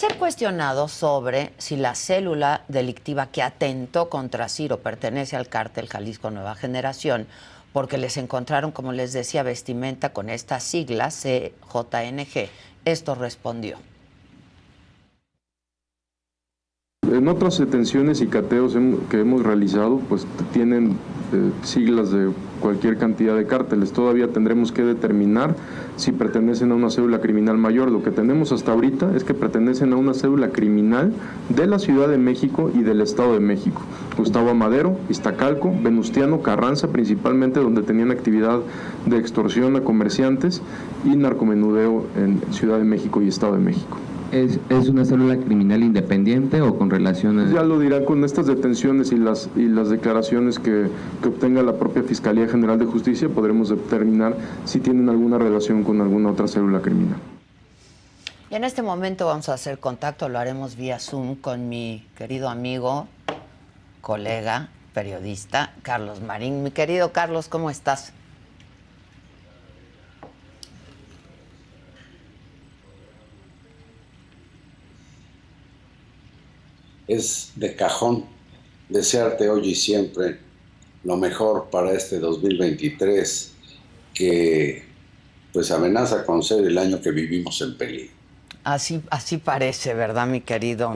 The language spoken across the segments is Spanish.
Ser cuestionado sobre si la célula delictiva que atentó contra Ciro pertenece al cártel Jalisco Nueva Generación, porque les encontraron, como les decía, vestimenta con estas siglas CJNG. Esto respondió. En otras detenciones y cateos que hemos realizado, pues tienen siglas de cualquier cantidad de cárteles. Todavía tendremos que determinar si pertenecen a una célula criminal mayor. Lo que tenemos hasta ahorita es que pertenecen a una célula criminal de la Ciudad de México y del Estado de México. Gustavo Amadero, Iztacalco, Venustiano Carranza, principalmente donde tenían actividad de extorsión a comerciantes y narcomenudeo en Ciudad de México y Estado de México. ¿Es una célula criminal independiente o con relaciones? Ya lo dirán con estas detenciones y las declaraciones que obtenga la propia Fiscalía General de Justicia, podremos determinar si tienen alguna relación con alguna otra célula criminal. Y en este momento vamos a hacer contacto, lo haremos vía Zoom con mi querido amigo, colega, periodista, Carlos Marín. Mi querido Carlos, ¿cómo estás? Es de cajón desearte hoy y siempre lo mejor para este 2023 que pues amenaza con ser el año que vivimos en peligro. Así parece, ¿verdad, mi querido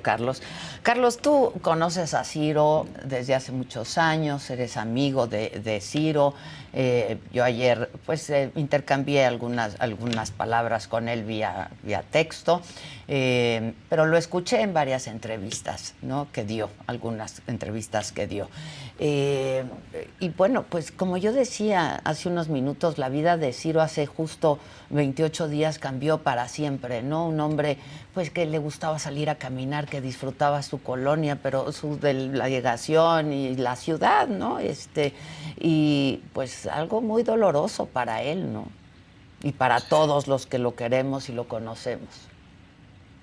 Carlos? Carlos, tú conoces a Ciro desde hace muchos años, eres amigo de Ciro. Yo ayer pues intercambié algunas palabras con él vía texto, pero lo escuché en varias entrevistas, ¿no? Algunas entrevistas que dio. Y bueno, pues como yo decía hace unos minutos, la vida de Ciro hace justo 28 días cambió para siempre, ¿no? Un hombre pues que le gustaba salir a caminar, que disfrutaba su colonia, pero su delegación y la ciudad, ¿no? Y pues algo muy doloroso para él, ¿no? Y para todos los que lo queremos y lo conocemos.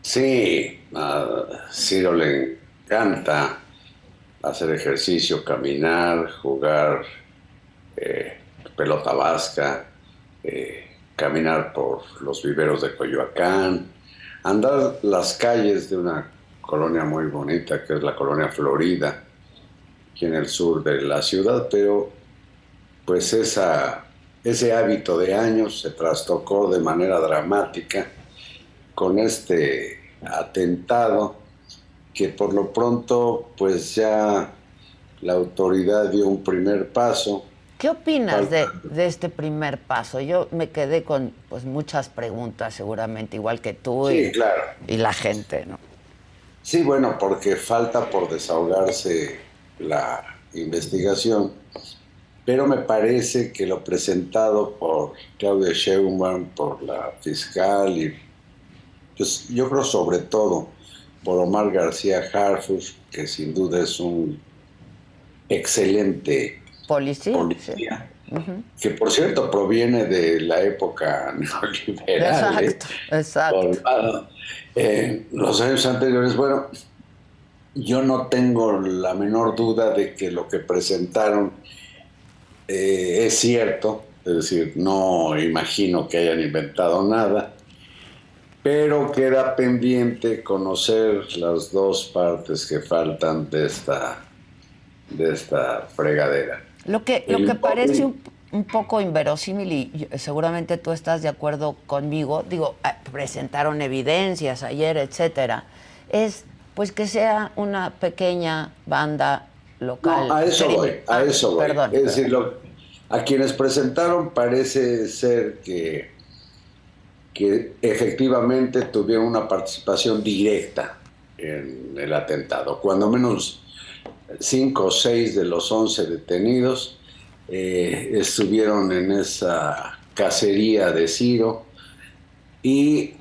Sí, a Ciro le encanta hacer ejercicio, caminar, jugar pelota vasca, caminar por los viveros de Coyoacán, andar las calles de una colonia muy bonita que es la colonia Florida, aquí en el sur de la ciudad, pero pues ese hábito de años se trastocó de manera dramática con este atentado que por lo pronto pues ya la autoridad dio un primer paso. ¿Qué opinas de este primer paso? Yo me quedé con pues muchas preguntas, seguramente, igual que tú sí, claro. Y la gente, ¿no? Sí, bueno, porque falta por desahogarse la investigación, pero me parece que lo presentado por Claudia Sheinbaum, por la fiscal y pues yo creo sobre todo por Omar García Harfuch, que sin duda es un excelente policía. Sí. Uh-huh. Que por cierto proviene de la época neoliberal. Exacto. Los años anteriores, bueno, yo no tengo la menor duda de que lo que presentaron es cierto, es decir, no imagino que hayan inventado nada, pero queda pendiente conocer las dos partes que faltan de esta fregadera. Lo que parece un poco inverosímil, y seguramente tú estás de acuerdo conmigo, digo, presentaron evidencias ayer, etcétera, es pues que sea una pequeña banda local. No, a eso voy. Perdón, es decir, a quienes presentaron parece ser que efectivamente tuvieron una participación directa en el atentado. Cuando menos 5 o 6 de los 11 detenidos estuvieron en esa cacería de Ciro y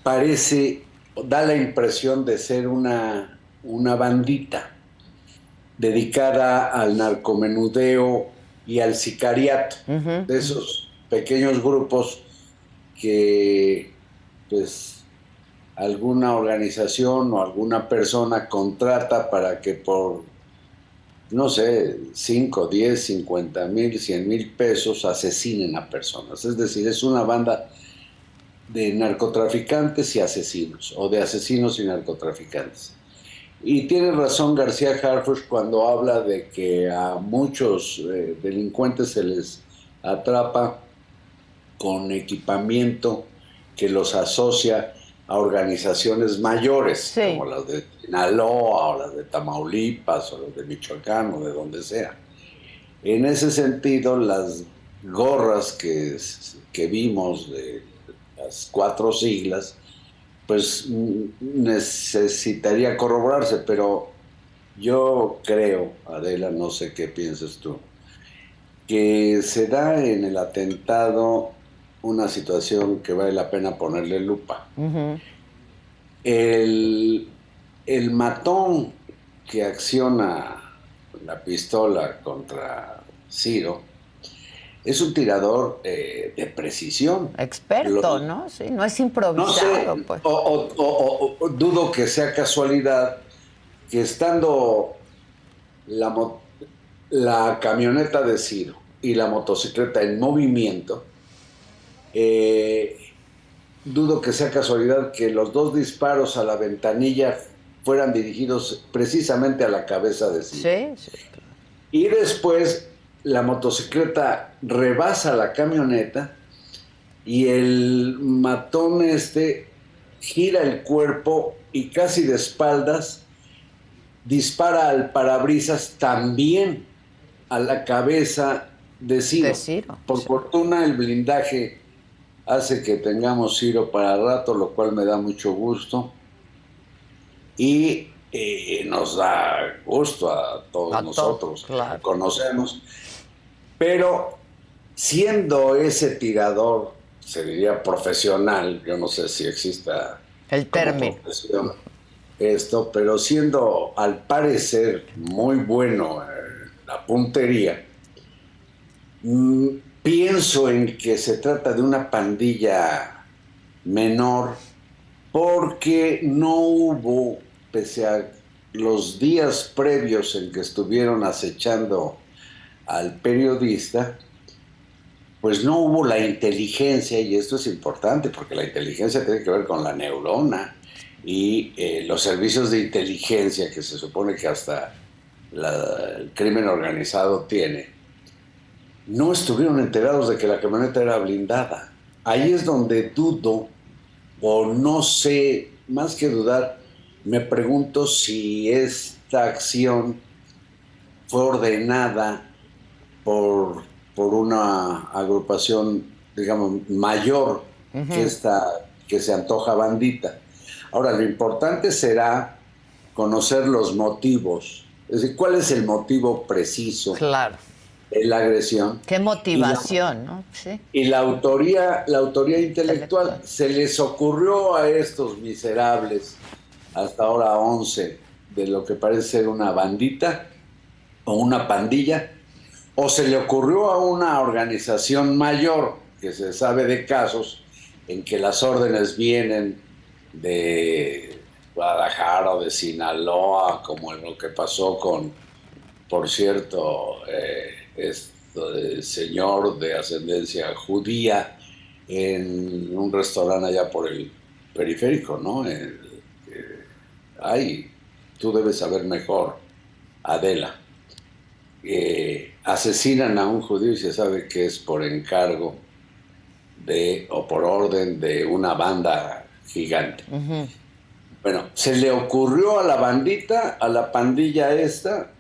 da la impresión de ser una bandita dedicada al narcomenudeo y al sicariato, uh-huh, de esos pequeños grupos que pues alguna organización o alguna persona contrata para que por, no sé, 5, 10, 50 mil, 100 mil pesos asesinen a personas. Es decir, es una banda de narcotraficantes y asesinos, o de asesinos y narcotraficantes. Y tiene razón García Harfuch cuando habla de que a muchos delincuentes se les atrapa con equipamiento que los asocia a organizaciones mayores, sí, como las de Sinaloa, o las de Tamaulipas, o las de Michoacán, o de donde sea. En ese sentido, las gorras que vimos de las 4 siglas, pues necesitaría corroborarse, pero yo creo, Adela, no sé qué piensas tú, que se da en el atentado una situación que vale la pena ponerle lupa. Uh-huh. El matón que acciona la pistola contra Ciro es un tirador de precisión. Experto, ¿no? Sí, no es improvisado, no sé, pues. o dudo que sea casualidad que estando la camioneta de Ciro y la motocicleta en movimiento, dudo que sea casualidad que los 2 disparos a la ventanilla fueran dirigidos precisamente a la cabeza de Ciro. Sí, sí. Y después la motocicleta rebasa la camioneta y el matón gira el cuerpo y casi de espaldas dispara al parabrisas también a la cabeza de Ciro. De Ciro, Por sí. fortuna el blindaje hace que tengamos Ciro para rato, lo cual me da mucho gusto. Y nos da gusto a todos nosotros, claro. que conocemos. Pero siendo ese tirador, se diría profesional, yo no sé si exista el término esto, pero siendo al parecer muy bueno en la puntería, pienso en que se trata de una pandilla menor porque no hubo, pese a los días previos en que estuvieron acechando al periodista, pues no hubo la inteligencia, y esto es importante porque la inteligencia tiene que ver con la neurona y los servicios de inteligencia que se supone que hasta el crimen organizado tiene, no estuvieron enterados de que la camioneta era blindada. Ahí es donde dudo, o no sé, más que dudar, me pregunto si esta acción fue ordenada por una agrupación, digamos, mayor que esta, que se antoja bandita. Ahora, lo importante será conocer los motivos, es decir, cuál es el motivo preciso de la agresión. ¿Qué motivación, no? Sí. Y la autoría intelectual. Se les ocurrió a estos miserables, hasta ahora 11, de lo que parece ser una bandita o una pandilla, o se le ocurrió a una organización mayor, que se sabe de casos en que las órdenes vienen de Guadalajara o de Sinaloa, como en lo que pasó con, por cierto, señor de ascendencia judía en un restaurante allá por el periférico, ¿no? Tú debes saber mejor, Adela. Asesinan a un judío y se sabe que es por encargo o por orden de una banda gigante. Uh-huh. Bueno, se le ocurrió a la bandita, a la pandilla esta,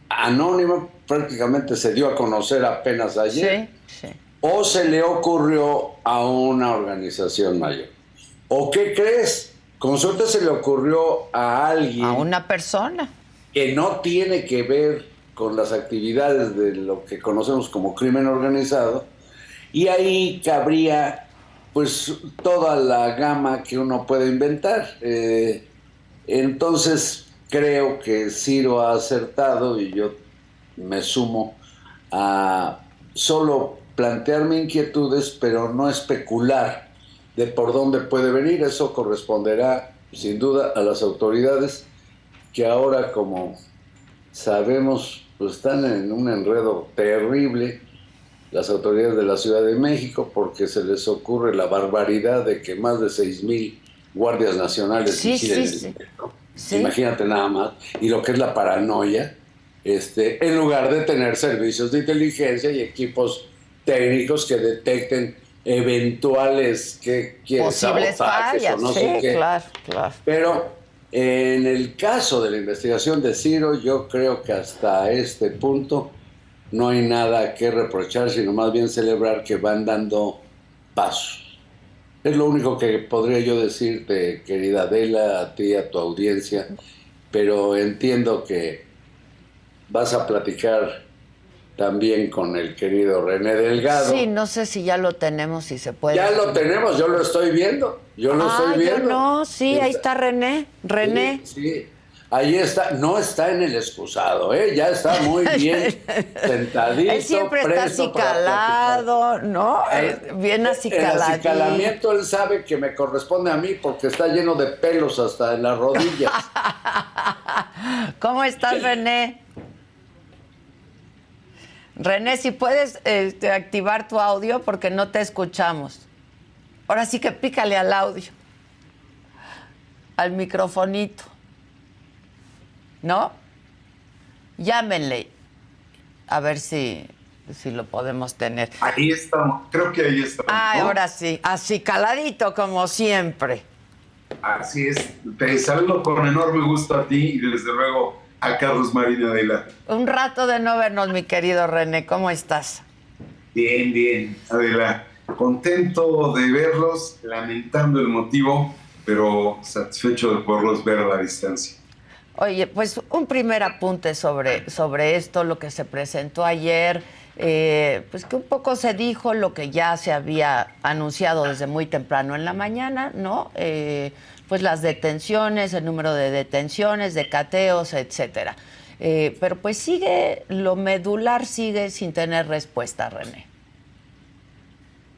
anónima, prácticamente se dio a conocer apenas ayer, sí. O se le ocurrió a una organización mayor. ¿O qué crees? Con suerte se le ocurrió a alguien. A una persona. Que no tiene que ver con las actividades de lo que conocemos como crimen organizado, y ahí cabría pues toda la gama que uno puede inventar. Entonces creo que Ciro ha acertado, y yo me sumo a solo plantearme inquietudes, pero no especular de por dónde puede venir. Eso corresponderá sin duda a las autoridades, que ahora, como sabemos, pues están en un enredo terrible las autoridades de la Ciudad de México porque se les ocurre la barbaridad de que más de 6,000 guardias nacionales vigilen el metro. Sí. Imagínate nada más. Y lo que es la paranoia, en lugar de tener servicios de inteligencia y equipos técnicos que detecten eventuales posibles fallas, no sé qué. Claro. Pero en el caso de la investigación de Ciro, yo creo que hasta este punto no hay nada que reprochar, sino más bien celebrar que van dando pasos. Es lo único que podría yo decirte, querida Adela, a ti, a tu audiencia, pero entiendo que vas a platicar también con el querido René Delgado. Sí, no sé si ya lo tenemos, si se puede. Ya lo tenemos, yo lo estoy viendo. Yo no, sí, ahí está René. Sí, ahí está, no está en el excusado, ya está muy bien sentadito. Él siempre está acicalado, ¿no? Bien acicaladito. El acicalamiento él sabe que me corresponde a mí porque está lleno de pelos hasta en las rodillas. ¿Cómo estás, René? René, si puedes activar tu audio porque no te escuchamos. Ahora sí que pícale al audio, al microfonito, ¿no? Llámenle a ver si lo podemos tener. Ahí estamos, creo que ahí estamos. Ah, ¿no? Ahora sí, así caladito como siempre. Así es, te saludo con enorme gusto a ti y desde luego a Carlos Marín Adela. Un rato de no vernos, mi querido René, ¿cómo estás? Bien, Adela. Contento de verlos, lamentando el motivo, pero satisfecho de poderlos ver a la distancia. Oye, pues un primer apunte sobre esto, lo que se presentó ayer, pues que un poco se dijo lo que ya se había anunciado desde muy temprano en la mañana, ¿no? Pues las detenciones, el número de detenciones, de cateos, etcétera. Pero pues lo medular sigue sin tener respuesta, René.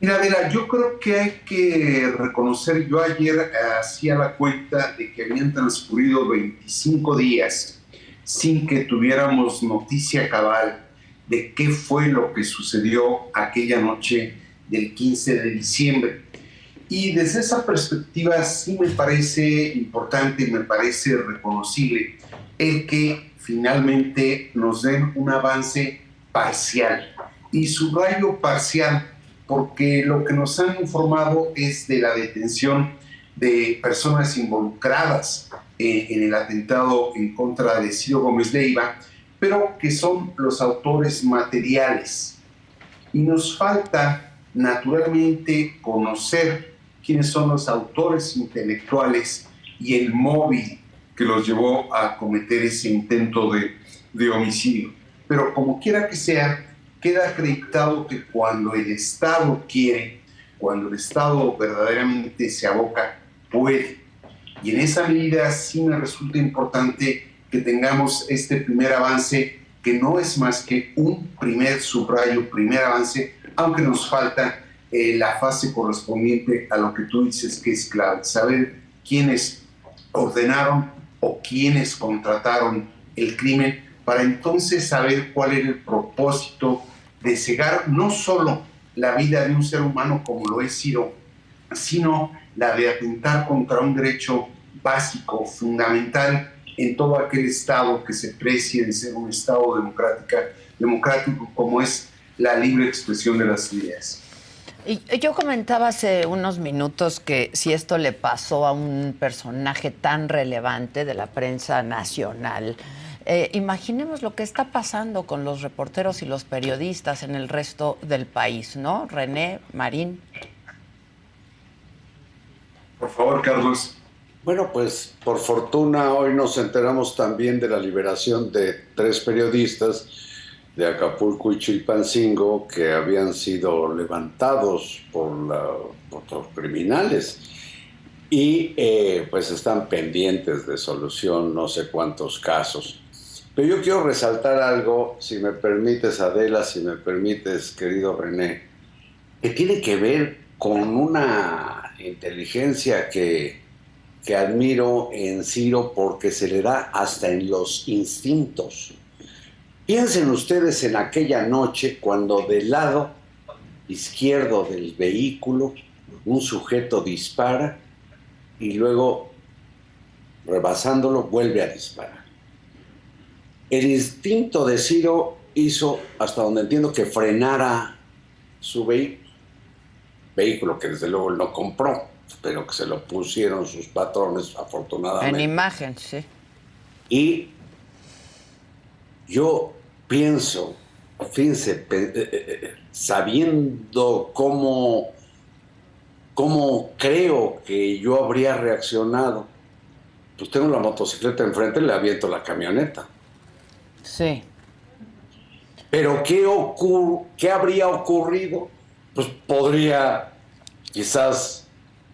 Mira, yo creo que hay que reconocer, yo ayer hacía la cuenta de que habían transcurrido 25 días sin que tuviéramos noticia cabal de qué fue lo que sucedió aquella noche del 15 de diciembre. Y desde esa perspectiva sí me parece importante y me parece reconocible el que finalmente nos den un avance parcial. Y subrayo parcial porque lo que nos han informado es de la detención de personas involucradas en el atentado en contra de Ciro Gómez Leiva, pero que son los autores materiales. Y nos falta, naturalmente, conocer quiénes son los autores intelectuales y el móvil que los llevó a cometer ese intento de homicidio. Pero como quiera que sea, queda acreditado que cuando el Estado quiere, cuando el Estado verdaderamente se aboca, puede. Y en esa medida sí me resulta importante que tengamos este primer avance, que no es más que un primer avance, aunque nos falta la fase correspondiente a lo que tú dices que es clave, saber quiénes ordenaron o quiénes contrataron el crimen, para entonces saber cuál era el propósito de cegar no solo la vida de un ser humano como lo es Ciro, sino la de atentar contra un derecho básico, fundamental en todo aquel Estado que se precie de ser un Estado democrático como es la libre expresión de las ideas. Y yo comentaba hace unos minutos que si esto le pasó a un personaje tan relevante de la prensa nacional, imaginemos lo que está pasando con los reporteros y los periodistas en el resto del país, ¿no? René, Marín. Por favor, Carlos. Bueno, pues por fortuna hoy nos enteramos también de la liberación de 3 periodistas de Acapulco y Chilpancingo que habían sido levantados por los criminales y pues están pendientes de solución no sé cuántos casos. Pero yo quiero resaltar algo, si me permites, Adela, si me permites, querido René, que tiene que ver con una inteligencia que admiro en Ciro porque se le da hasta en los instintos. Piensen ustedes en aquella noche cuando del lado izquierdo del vehículo, un sujeto dispara y luego, rebasándolo, vuelve a disparar. El instinto de Ciro hizo, hasta donde entiendo, que frenara su vehículo que desde luego él no compró, pero que se lo pusieron sus patrones, afortunadamente. En imagen, sí. Y yo pienso, fíjense, sabiendo cómo creo que yo habría reaccionado, pues tengo la motocicleta enfrente y le aviento la camioneta. Sí. Pero ¿qué habría ocurrido? Pues podría quizás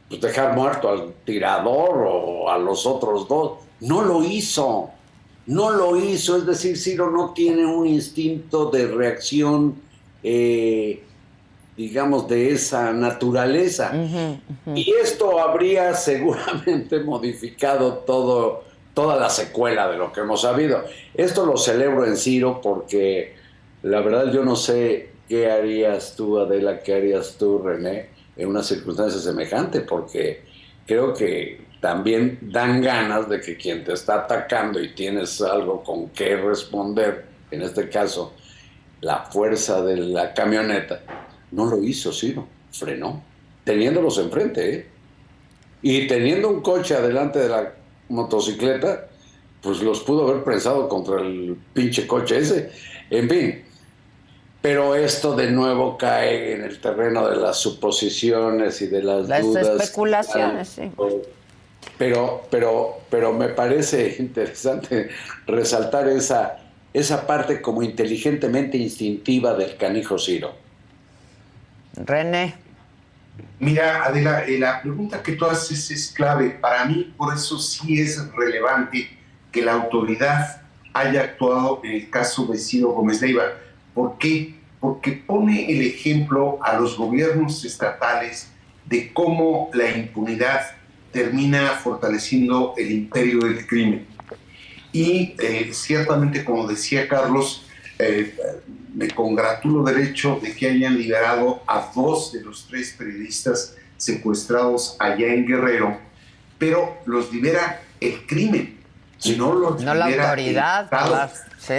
dejar muerto al tirador o a los otros dos. No lo hizo, es decir, Ciro no tiene un instinto de reacción, digamos, de esa naturaleza. Y esto habría seguramente modificado toda la secuela de lo que hemos sabido. Esto lo celebro en Ciro porque la verdad yo no sé qué harías tú, Adela, qué harías tú, René, en una circunstancia semejante, porque creo que también dan ganas de que quien te está atacando y tienes algo con qué responder, en este caso la fuerza de la camioneta, no lo hizo Ciro, frenó, teniéndolos enfrente, y teniendo un coche adelante de la motocicleta, pues los pudo haber prensado contra el pinche coche ese, en fin. Pero esto de nuevo cae en el terreno de las suposiciones y de las dudas. Las especulaciones, sí. Pero me parece interesante resaltar esa parte como inteligentemente instintiva del canijo Ciro. René. Mira, Adela, la pregunta que tú haces es clave. Para mí, por eso sí es relevante que la autoridad haya actuado en el caso de Ciro Gómez Leiva. ¿Por qué? Porque pone el ejemplo a los gobiernos estatales de cómo la impunidad termina fortaleciendo el imperio del crimen. Y ciertamente, como decía Carlos, me congratulo del hecho de que hayan liberado a 2 de los 3 periodistas secuestrados allá en Guerrero, pero los libera el crimen, no los no libera la autoridad. Sí.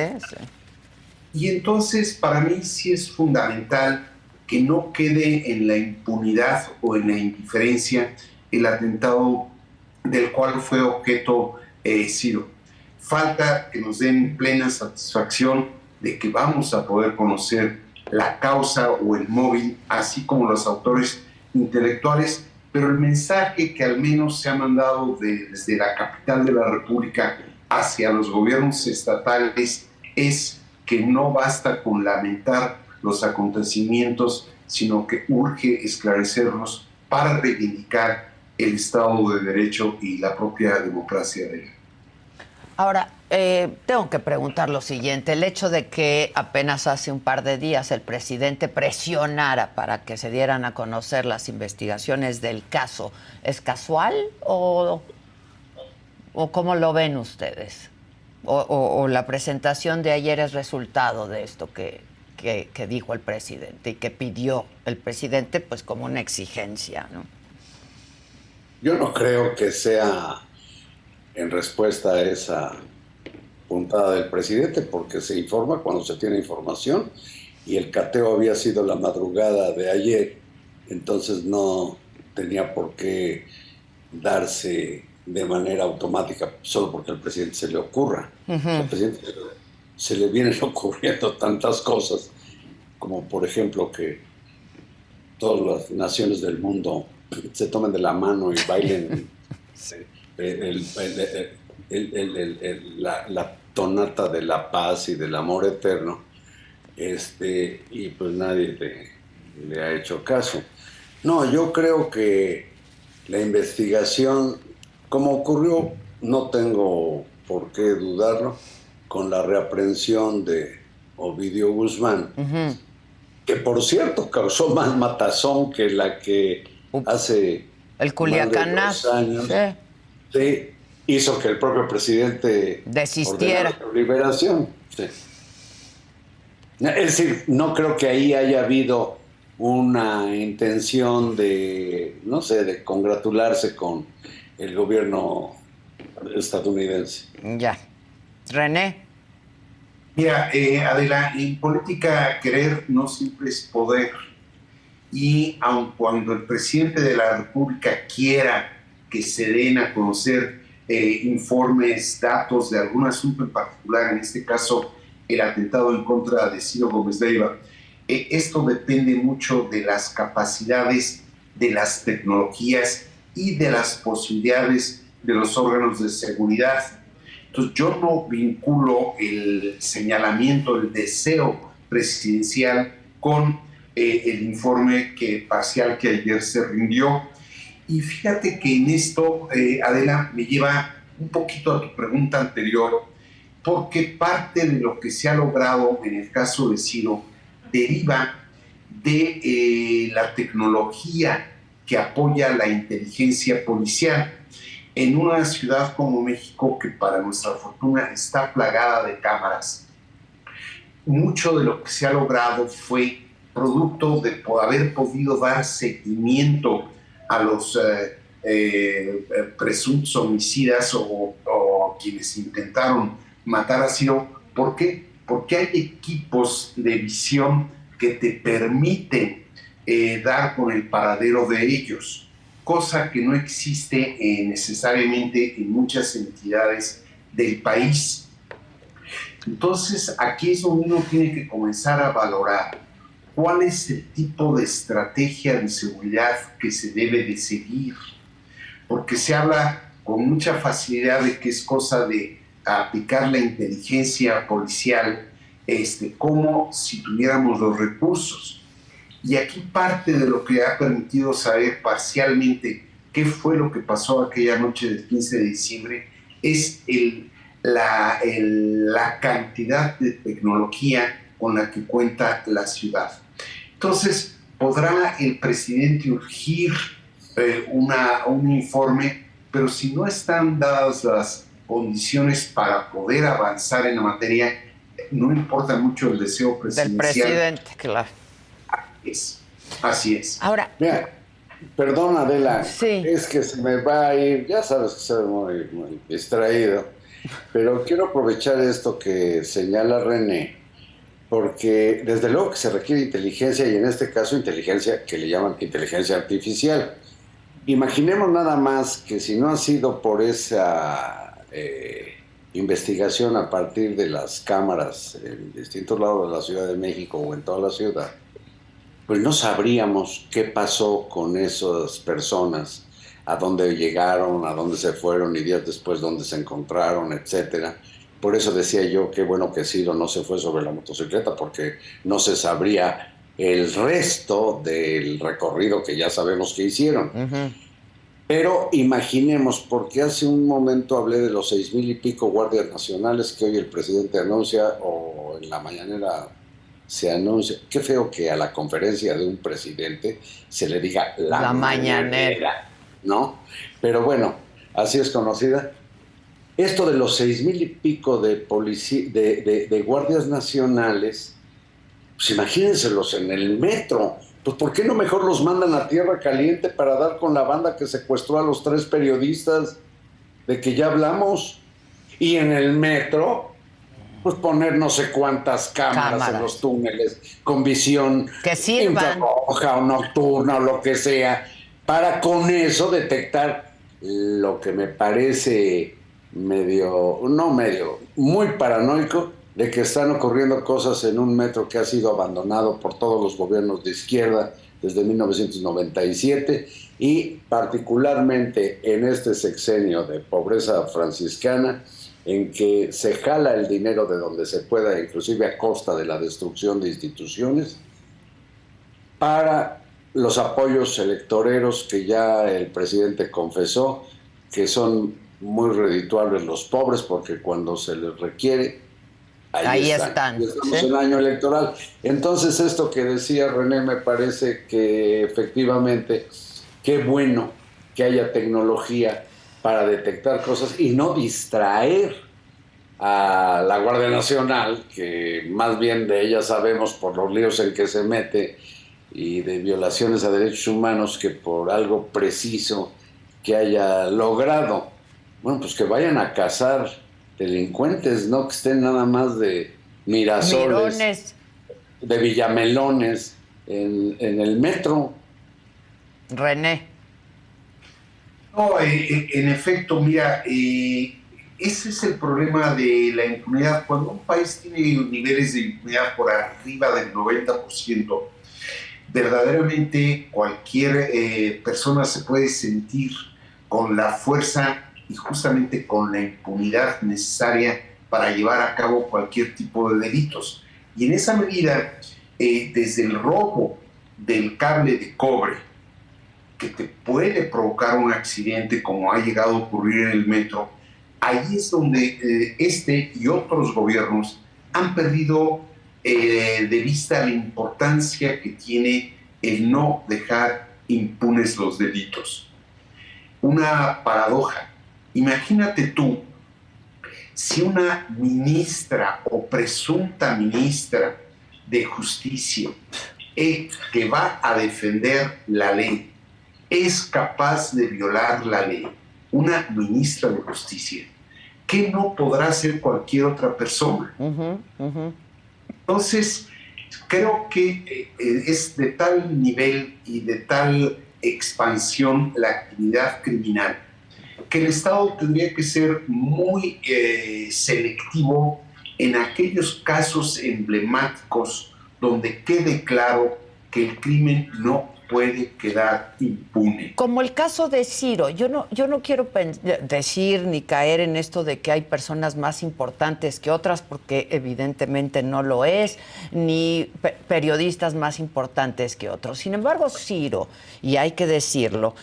Y entonces para mí sí es fundamental que no quede en la impunidad o en la indiferencia el atentado del cual fue objeto Ciro. Falta que nos den plena satisfacción de que vamos a poder conocer la causa o el móvil, así como los autores intelectuales, pero el mensaje que al menos se ha mandado desde la capital de la República hacia los gobiernos estatales es que no basta con lamentar los acontecimientos, sino que urge esclarecerlos para reivindicar el Estado de Derecho y la propia democracia de él. Ahora, tengo que preguntar lo siguiente. El hecho de que apenas hace un par de días el presidente presionara para que se dieran a conocer las investigaciones del caso, ¿es casual o cómo lo ven ustedes? ¿O la presentación de ayer es resultado de esto que dijo el presidente y que pidió el presidente pues como una exigencia, ¿no? Yo no creo que sea en respuesta a esa puntada del presidente, porque se informa cuando se tiene información y el cateo había sido la madrugada de ayer, entonces no tenía por qué darse de manera automática solo porque al presidente se le ocurra. Al presidente se le vienen ocurriendo tantas cosas, como por ejemplo que todas las naciones del mundo se tomen de la mano y bailen la tonata de la paz y del amor eterno, y pues nadie le ha hecho caso. No, yo creo que la investigación, como ocurrió, no tengo por qué dudarlo, con la reaprehensión de Ovidio Guzmán, que por cierto causó más matazón que la que hace el Culiacanazo, años sí, hizo que el propio presidente desistiera su liberación. Sí. Es decir, no creo que ahí haya habido una intención de, no sé, de congratularse con el gobierno estadounidense. Ya. René. Mira, Adela, en política querer no siempre es poder. Y aun cuando el presidente de la República quiera que se den a conocer informes, datos de algún asunto en particular, en este caso el atentado en contra de Ciro Gómez Leiva, esto depende mucho de las capacidades, de las tecnologías y de las posibilidades de los órganos de seguridad. Entonces yo no vinculo el señalamiento, el deseo presidencial con el informe parcial que ayer se rindió. Y fíjate que en esto, Adela, me lleva un poquito a tu pregunta anterior, porque parte de lo que se ha logrado en el caso de Ciro deriva de la tecnología que apoya la inteligencia policial. En una ciudad como México, que para nuestra fortuna está plagada de cámaras, mucho de lo que se ha logrado fue producto de haber podido dar seguimiento a los presuntos homicidas o quienes intentaron matar a Ciro. ¿Por qué? Porque hay equipos de visión que te permiten dar con el paradero de ellos, cosa que no existe necesariamente en muchas entidades del país. Entonces, aquí es donde uno tiene que comenzar a valorar cuál es el tipo de estrategia de seguridad que se debe de seguir, porque se habla con mucha facilidad de que es cosa de aplicar la inteligencia policial como si tuviéramos los recursos. Y aquí parte de lo que ha permitido saber parcialmente qué fue lo que pasó aquella noche del 15 de diciembre es la cantidad de tecnología con la que cuenta la ciudad. Entonces, ¿podrá el presidente urgir un informe? Pero si no están dadas las condiciones para poder avanzar en la materia, no importa mucho el deseo presidencial. Del presidente, claro. Así es. Ahora, mira, perdón, Adela, sí. Es que se me va a ir, ya sabes que soy muy, muy distraído, pero quiero aprovechar esto que señala René, porque desde luego que se requiere inteligencia, y en este caso inteligencia que le llaman inteligencia artificial. Imaginemos nada más que si no ha sido por esa investigación a partir de las cámaras en distintos lados de la Ciudad de México o en toda la ciudad, pues no sabríamos qué pasó con esas personas, a dónde llegaron, a dónde se fueron y días después dónde se encontraron, etcétera. Por eso decía yo qué bueno que Ciro no se fue sobre la motocicleta, porque no se sabría el resto del recorrido que ya sabemos que hicieron. Uh-huh. Pero imaginemos, porque hace un momento hablé de los 6,000 y pico guardias nacionales que hoy el presidente anuncia, o en la mañanera se anuncia. Qué feo que a la conferencia de un presidente se le diga la mañanera, ¿no? Pero bueno, así es conocida. Esto de los 6,000 y pico de guardias nacionales, pues imagínenselos en el metro. Pues ¿por qué no mejor los mandan a Tierra Caliente para dar con la banda que secuestró a los 3 periodistas de que ya hablamos? Y en el metro, pues poner no sé cuántas cámaras en los túneles con visión que sirvan, infrarroja o nocturna o lo que sea, para con eso detectar lo que me parece muy paranoico, de que están ocurriendo cosas en un metro que ha sido abandonado por todos los gobiernos de izquierda desde 1997 y particularmente en este sexenio de pobreza franciscana, en que se jala el dinero de donde se pueda, inclusive a costa de la destrucción de instituciones, para los apoyos electoreros que ya el presidente confesó que son muy redituables los pobres, porque cuando se les requiere, ahí están. Y estamos en año electoral. Entonces, esto que decía René, me parece que efectivamente, qué bueno que haya tecnología para detectar cosas y no distraer a la Guardia Nacional, que más bien de ella sabemos por los líos en que se mete, y de violaciones a derechos humanos que por algo preciso que haya logrado, bueno, pues que vayan a cazar delincuentes, no que estén nada más de Mirasoles, Mirones. de Villamelones en el metro. René. No, en efecto, mira, ese es el problema de la impunidad. Cuando un país tiene niveles de impunidad por arriba del 90%, verdaderamente cualquier persona se puede sentir con la fuerza y justamente con la impunidad necesaria para llevar a cabo cualquier tipo de delitos. Y en esa medida, desde el robo del cable de cobre, que te puede provocar un accidente como ha llegado a ocurrir en el metro, ahí es donde este y otros gobiernos han perdido de vista la importancia que tiene el no dejar impunes los delitos. Una paradoja. Imagínate tú, si una ministra o presunta ministra de Justicia que va a defender la ley es capaz de violar la ley, una ministra de Justicia, ¿qué no podrá hacer cualquier otra persona? Entonces, creo que es de tal nivel y de tal expansión la actividad criminal que el Estado tendría que ser muy selectivo en aquellos casos emblemáticos donde quede claro que el crimen no puede quedar impune. Como el caso de Ciro, yo no quiero decir ni caer en esto de que hay personas más importantes que otras, porque evidentemente no lo es, ni periodistas más importantes que otros. Sin embargo, Ciro, y hay que decirlo,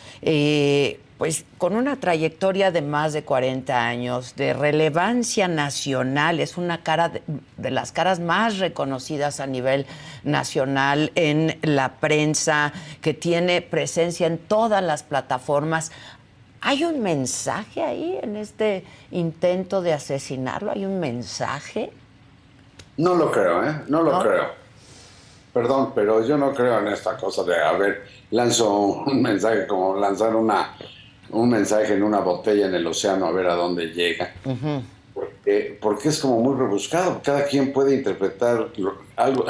pues con una trayectoria de más de 40 años, de relevancia nacional, es una cara de las caras más reconocidas a nivel nacional en la prensa, que tiene presencia en todas las plataformas. ¿Hay un mensaje ahí en este intento de asesinarlo? ¿Hay un mensaje? No lo creo, ¿eh? No lo creo. Perdón, pero yo no creo en esta cosa de, a ver, lanzo un mensaje como lanzar un mensaje en una botella en el océano a ver a dónde llega. Porque es como muy rebuscado. Cada quien puede interpretar algo.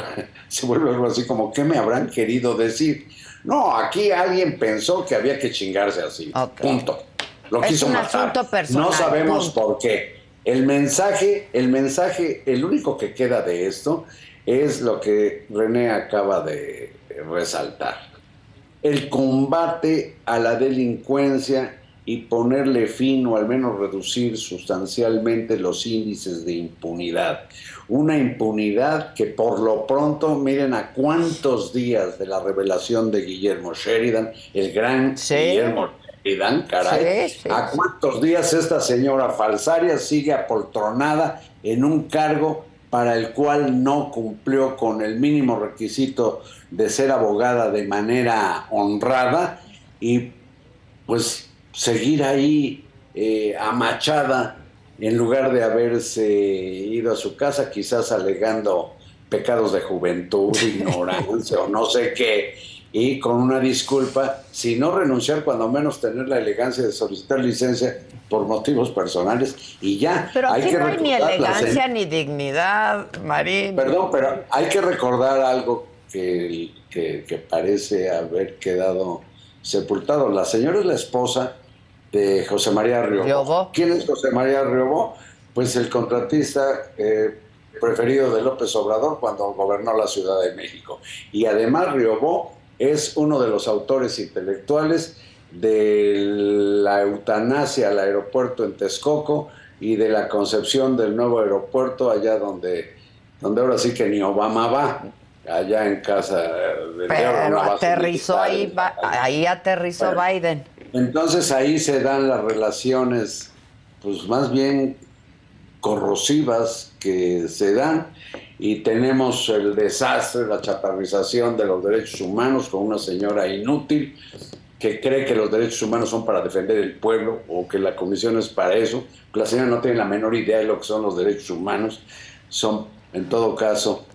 Se vuelve algo así como, ¿qué me habrán querido decir? No, aquí alguien pensó que había que chingarse así. Punto. Lo quiso matar. Es un asunto personal. No sabemos por qué. El mensaje, el único que queda de esto es lo que René acaba de resaltar. El combate a la delincuencia y ponerle fin o al menos reducir sustancialmente los índices de impunidad. Una impunidad que por lo pronto, miren a cuántos días de la revelación de Guillermo Sheridan, el gran Guillermo Sheridan, caray, a cuántos días esta señora falsaria sigue apoltronada en un cargo para el cual no cumplió con el mínimo requisito de ser abogada de manera honrada y pues seguir ahí amachada en lugar de haberse ido a su casa, quizás alegando pecados de juventud, ignorancia o no sé qué, y con una disculpa, si no renunciar, cuando menos tener la elegancia de solicitar licencia por motivos personales y ya. Pero aquí no hay ni elegancia ni dignidad, Marín. Perdón, pero hay que recordar algo que parece haber quedado sepultado. La señora es la esposa de José María Riobó. ¿Quién es José María Riobó? Pues el contratista preferido de López Obrador cuando gobernó la Ciudad de México. Y además Riobó es uno de los autores intelectuales de la eutanasia al aeropuerto en Texcoco y de la concepción del nuevo aeropuerto allá donde ahora sí que ni Obama va, allá en casa de pero aterrizó ahí aterrizó Biden. Entonces ahí se dan las relaciones pues más bien corrosivas que se dan y tenemos el desastre, la chaparrización de los derechos humanos con una señora inútil que cree que los derechos humanos son para defender el pueblo o que la comisión es para eso. La señora no tiene la menor idea de lo que son los derechos humanos. Son, en todo caso,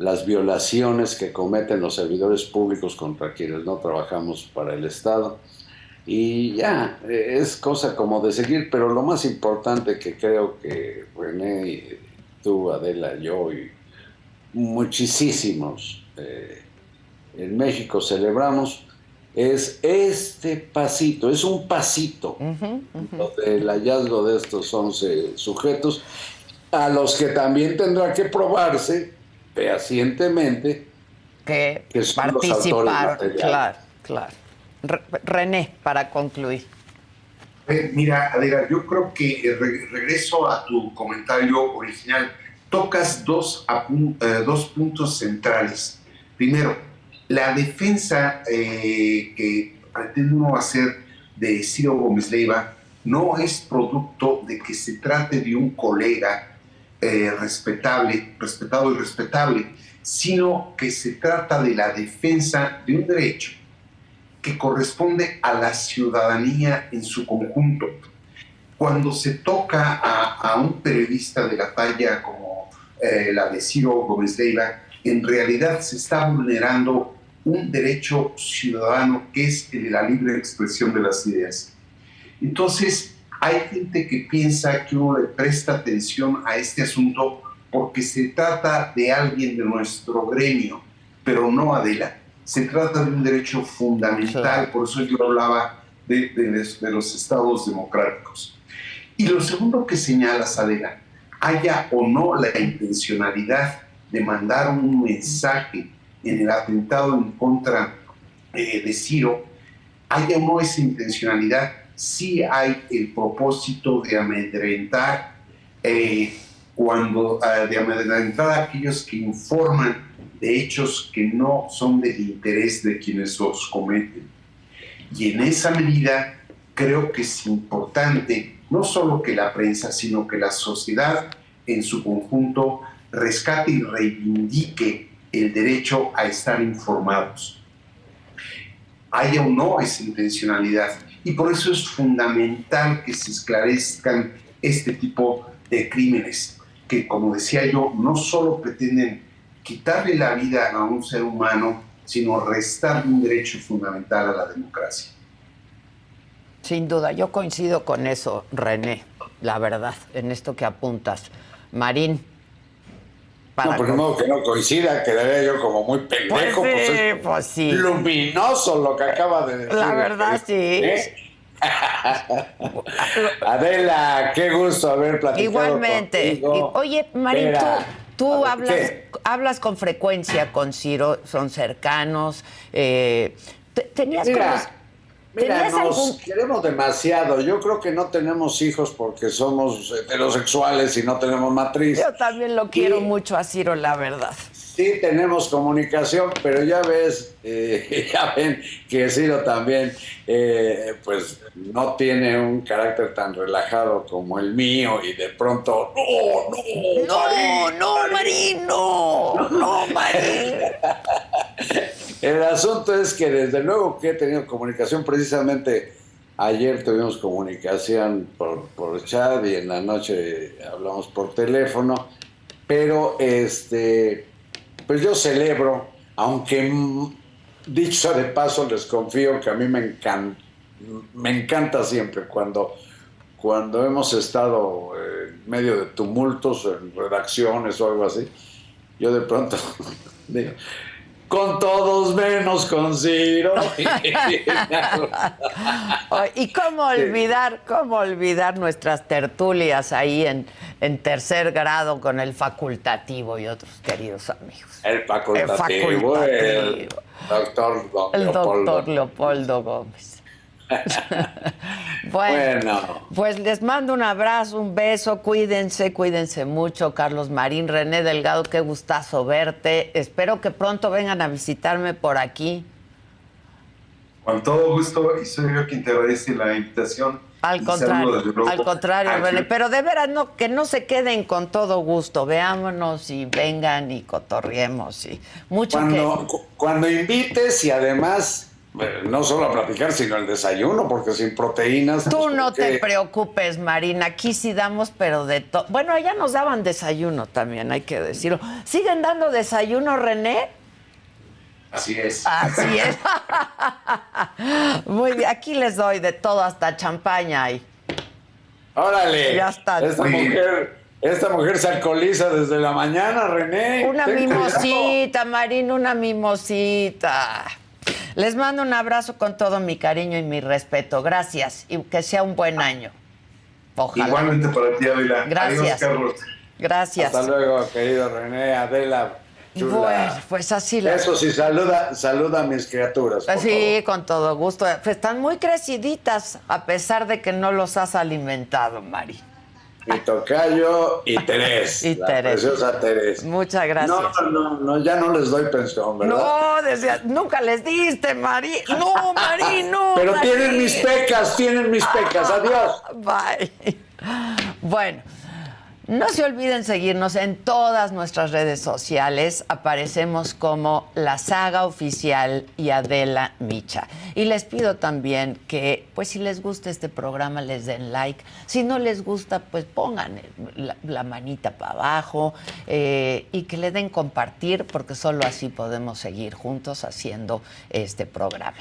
las violaciones que cometen los servidores públicos contra quienes no trabajamos para el Estado. Y ya, es cosa como de seguir, pero lo más importante que creo que René, y tú, Adela, yo y muchísimos en México celebramos es este pasito, es un pasito del hallazgo de estos 11 sujetos, a los que también tendrá que probarse fehacientemente que son los autores participaron. materiales. Claro. René, para concluir. Mira, Adela, yo creo que regreso a tu comentario original. Tocas dos puntos centrales. Primero, la defensa que pretende uno hacer de Ciro Gómez Leiva no es producto de que se trate de un colega respetado y respetable, sino que se trata de la defensa de un derecho que corresponde a la ciudadanía en su conjunto. Cuando se toca a un periodista de la talla como la de Ciro Gómez Leiva, en realidad se está vulnerando un derecho ciudadano que es el de la libre expresión de las ideas. Entonces, hay gente que piensa que uno le presta atención a este asunto porque se trata de alguien de nuestro gremio, pero no, Adela. Se trata de un derecho fundamental, por eso yo hablaba de los estados democráticos. Y lo segundo que señalas, Adela, haya o no la intencionalidad de mandar un mensaje en el atentado en contra de Ciro, haya o no esa intencionalidad, sí hay el propósito de amedrentar, de amedrentar a aquellos que informan de hechos que no son del interés de quienes los cometen. Y en esa medida creo que es importante no solo que la prensa, sino que la sociedad en su conjunto rescate y reivindique el derecho a estar informados. Haya o no esa intencionalidad. Y por eso es fundamental que se esclarezcan este tipo de crímenes, que, como decía yo, no solo pretenden quitarle la vida a un ser humano, sino restarle un derecho fundamental a la democracia. Sin duda, yo coincido con eso, René, la verdad, en esto que apuntas. Marín. No, pero no, que no coincida, quedaría yo como muy pendejo. Pues sí. Luminoso lo que acaba de decir. La verdad, sí. Adela, qué gusto haber platicado Igualmente. contigo. Oye, Marín, tú hablas con frecuencia con Ciro, son cercanos. ¿Tenías nos queremos demasiado. Yo creo que no tenemos hijos porque somos heterosexuales y no tenemos matriz. Yo también lo quiero mucho a Ciro, la verdad. Sí tenemos comunicación, pero ya ven que Ciro también pues no tiene un carácter tan relajado como el mío y de pronto Marín. El asunto es que desde luego que he tenido comunicación, precisamente ayer tuvimos comunicación por chat y en la noche hablamos por teléfono, pero pues yo celebro, aunque dicho de paso les confío que a mí me encanta siempre cuando hemos estado en medio de tumultos en redacciones o algo así, yo de pronto digo, con todos menos con Ciro. ¿Y cómo olvidar nuestras tertulias ahí en tercer grado con el facultativo y otros queridos amigos? El facultativo. El doctor Leopoldo Gómez. Bueno, pues les mando un abrazo, un beso, cuídense mucho. Carlos Marín, René Delgado, qué gustazo verte. Espero que pronto vengan a visitarme por aquí. Con todo gusto, y soy yo quien te agradece la invitación. Al contrario, René, pero de veras que no se queden con todo gusto, veámonos y vengan y cotorriemos y mucho cuando invites y además no solo a platicar, sino el desayuno, porque sin proteínas... Tú pues, no te preocupes, Marina, aquí sí damos, pero de todo. Bueno, allá nos daban desayuno también, hay que decirlo. ¿Siguen dando desayuno, René? Así es. Así es. Muy bien, aquí les doy de todo, hasta champaña hay. ¡Órale! Ya está. Esta mujer se alcoholiza desde la mañana, René. Una Ten mimosita, Marina, una mimosita. Les mando un abrazo con todo mi cariño y mi respeto. Gracias y que sea un buen año. Ojalá. Igualmente para ti, Adela. Gracias. Adiós, Carlos. Gracias. Hasta luego, querido René, Adela. Chula. Bueno, pues así la... Eso sí, saluda a mis criaturas. Por Sí, favor. con todo gusto. Pues están muy creciditas, a pesar de que no los has alimentado, Mari. Mi tocayo y Terés. Y la Terés. preciosa Terés. Muchas gracias. No, ya no les doy pensión, ¿verdad? No, nunca les diste, Mari. No, Mari, no. Pero Mari. tienen mis pecas. Adiós. Bye. Bueno, no se olviden seguirnos en todas nuestras redes sociales. Aparecemos como La Saga Oficial y Adela Micha. Y les pido también que, pues si les gusta este programa, les den like. Si no les gusta, pues pongan la manita para abajo y que le den compartir, porque solo así podemos seguir juntos haciendo este programa.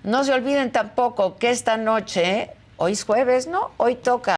No se olviden tampoco que esta noche, hoy es jueves, ¿no? Hoy toca